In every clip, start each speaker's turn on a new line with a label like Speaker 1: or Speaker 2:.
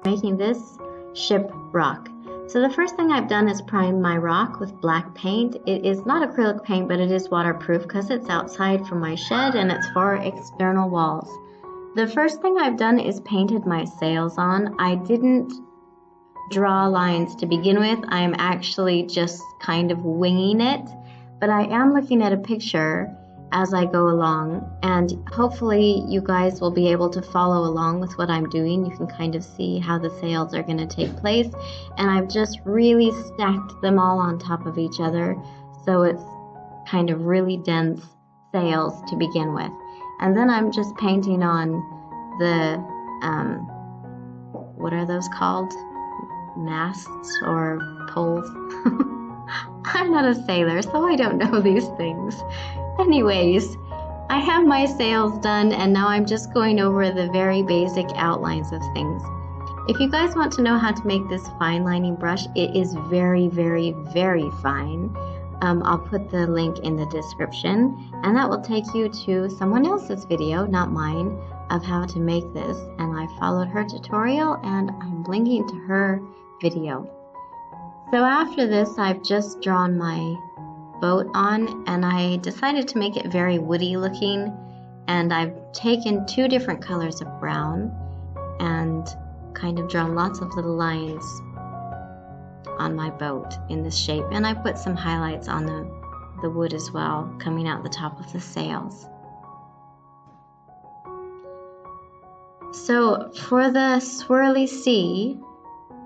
Speaker 1: making this ship rock. So the first thing I've done is prime my rock with black paint. It is not acrylic paint, but it is waterproof because it's outside from my shed and it's for external walls. The first thing I've done is painted my sails on. I didn't draw lines to begin with. I'm actually just kind of winging it, but I am looking at a picture as I go along, and hopefully you guys will be able to follow along with what I'm doing. You can kind of see how the sails are going to take place, and I've just really stacked them all on top of each other, so it's kind of really dense sails to begin with. And then I'm just painting on the, what are those called? Masts or poles? I'm not a sailor, so I don't know these things. Anyways, I have my sails done, and now I'm just going over the very basic outlines of things. If you guys want to know how to make this fine lining brush, it is very, very, very fine. I'll put the link in the description, and that will take you to someone else's video, not mine, of how to make this. And I followed her tutorial, and I'm linking to her video. So after this, I've just drawn my boat on, and I decided to make it very woody looking, and I've taken two different colors of brown and kind of drawn lots of little lines on my boat in this shape, and I put some highlights on the wood as well, coming out the top of the sails. So for the swirly sea,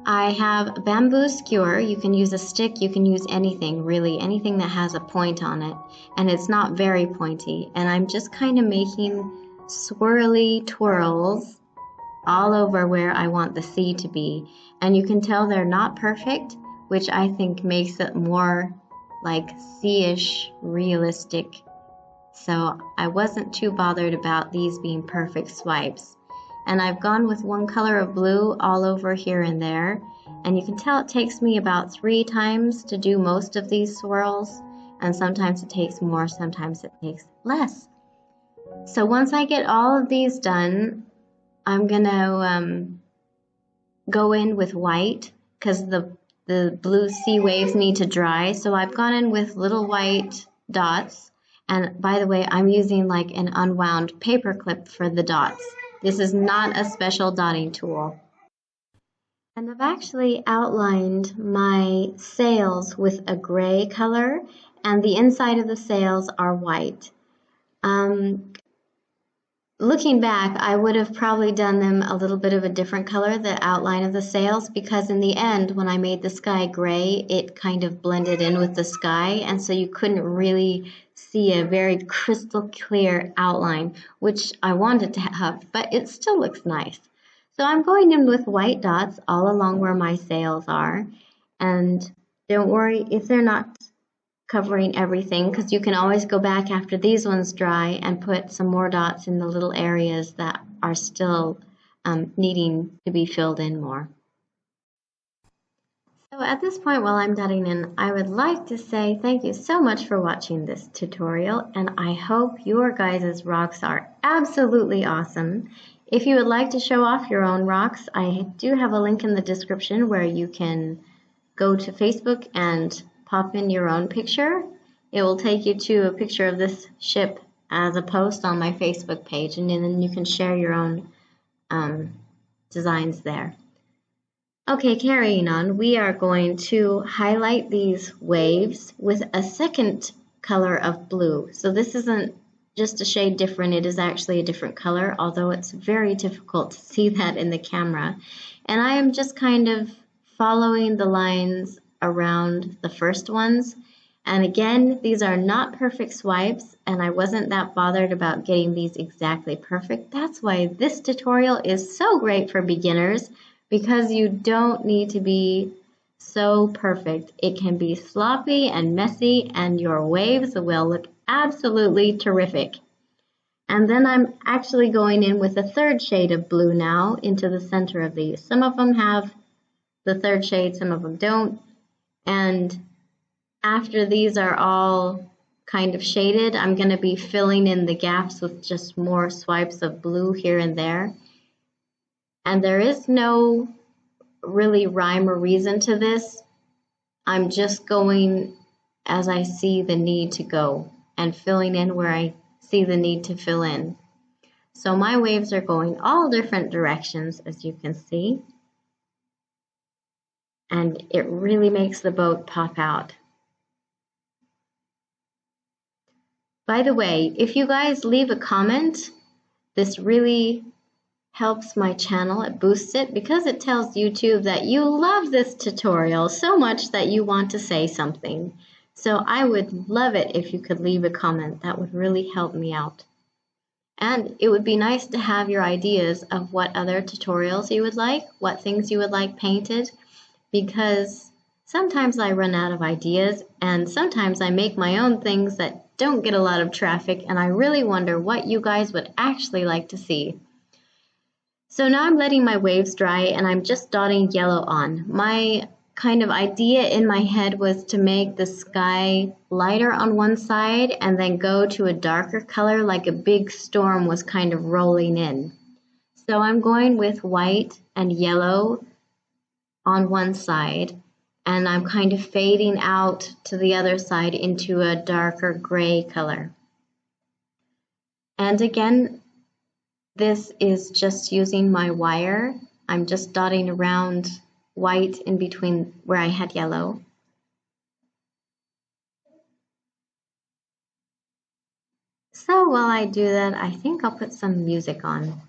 Speaker 1: I have a bamboo skewer. You can use a stick, you can use anything, really, anything that has a point on it, and it's not very pointy. And I'm just kind of making swirly twirls all over where I want the sea to be. And you can tell they're not perfect, which I think makes it more like sea-ish, realistic. So I wasn't too bothered about these being perfect swipes. And I've gone with one color of blue all over here and there, and you can tell it takes me about 3 times to do most of these swirls, and sometimes it takes more, sometimes it takes less. So once I get all of these done, I'm gonna go in with white because the blue sea waves need to dry, so I've gone in with little white dots. And by the way, I'm using like an unwound paper clip for the dots. This is not a special dotting tool. And I've actually outlined my sails with a gray color, and the inside of the sails are white. Looking back, I would have probably done them a little bit of a different color, the outline of the sails, because in the end, when I made the sky gray, it kind of blended in with the sky, and so you couldn't really see a very crystal clear outline, which I wanted to have, but it still looks nice. So I'm going in with white dots all along where my sails are, and don't worry if they're not covering everything, because you can always go back after these ones dry and put some more dots in the little areas that are still needing to be filled in more. So at this point, while I'm dotting in, I would like to say thank you so much for watching this tutorial, and I hope your guys' rocks are absolutely awesome. If you would like to show off your own rocks, I do have a link in the description where you can go to Facebook and pop in your own picture. It will take you to a picture of this ship as a post on my Facebook page, and then you can share your own designs there. Okay, carrying on, we are going to highlight these waves with a second color of blue. So this isn't just a shade different, it is actually a different color, although it's very difficult to see that in the camera. And I am just kind of following the lines around the first ones. And again, these are not perfect swipes, and I wasn't that bothered about getting these exactly perfect. That's why this tutorial is so great for beginners, because you don't need to be so perfect. It can be sloppy and messy, and your waves will look absolutely terrific. And then I'm actually going in with a third shade of blue now into the center of these. Some of them have the third shade, some of them don't. And after these are all kind of shaded, I'm going to be filling in the gaps with just more swipes of blue here and there. And there is no really rhyme or reason to this. I'm just going as I see the need to go and filling in where I see the need to fill in. So my waves are going all different directions, as you can see. And it really makes the boat pop out. By the way, if you guys leave a comment, this really helps my channel. It boosts it because it tells YouTube that you love this tutorial so much that you want to say something. So I would love it if you could leave a comment. That would really help me out. And it would be nice to have your ideas of what other tutorials you would like, what things you would like painted, because sometimes I run out of ideas and sometimes I make my own things that don't get a lot of traffic, and I really wonder what you guys would actually like to see. So now I'm letting my waves dry and I'm just dotting yellow on. My kind of idea in my head was to make the sky lighter on one side and then go to a darker color, like a big storm was kind of rolling in. So I'm going with white and yellow on one side, and I'm kind of fading out to the other side into a darker gray color. And again, this is just using my wire. I'm just dotting around white in between where I had yellow. So while I do that, I think I'll put some music on.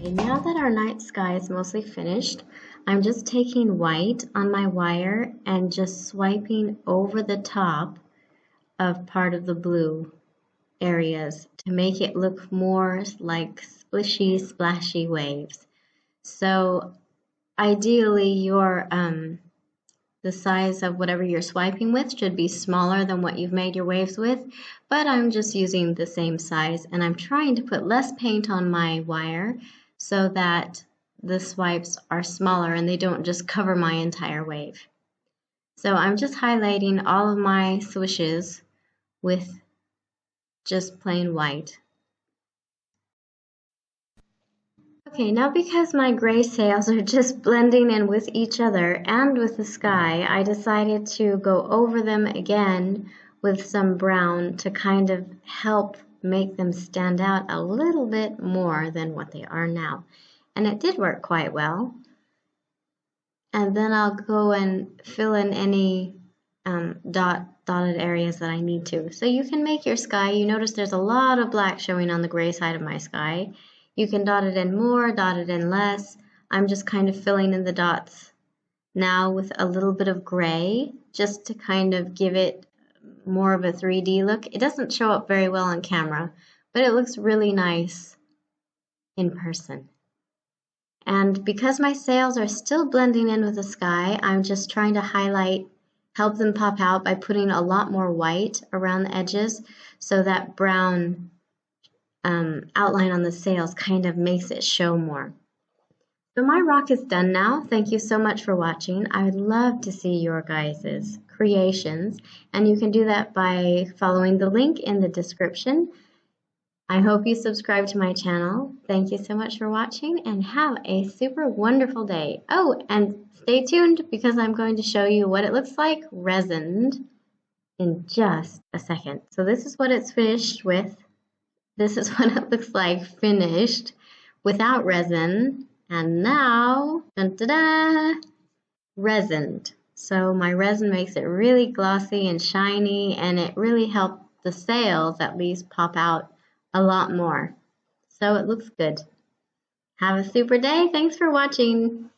Speaker 1: Now that our night sky is mostly finished, I'm just taking white on my wire and just swiping over the top of part of the blue areas to make it look more like splishy, splashy waves. So ideally your the size of whatever you're swiping with should be smaller than what you've made your waves with, but I'm just using the same size, and I'm trying to put less paint on my wire so that the swipes are smaller and they don't just cover my entire wave. So I'm just highlighting all of my swishes with just plain white. Okay, now because my gray sails are just blending in with each other and with the sky, I decided to go over them again with some brown to kind of help make them stand out a little bit more than what they are now. And it did work quite well. And then I'll go and fill in any dotted areas that I need to. So you can make your sky. You notice there's a lot of black showing on the gray side of my sky. You can dot it in more, dot it in less. I'm just kind of filling in the dots now with a little bit of gray, just to kind of give it more of a 3D look. It doesn't show up very well on camera, but it looks really nice in person. And because my sails are still blending in with the sky, I'm just trying to highlight, help them pop out by putting a lot more white around the edges, so that brown outline on the sails kind of makes it show more. So my rock is done now. Thank you so much for watching. I would love to see your guys' creations, and you can do that by following the link in the description. I hope you subscribe to my channel. Thank you so much for watching, and have a super wonderful day. Oh, and stay tuned because I'm going to show you what it looks like resined in just a second. So this is what it's finished with. This is what it looks like finished without resin. And now, dun-da-da, resined. So my resin makes it really glossy and shiny, and it really helped the sails at least pop out a lot more. So it looks good. Have a super day. Thanks for watching.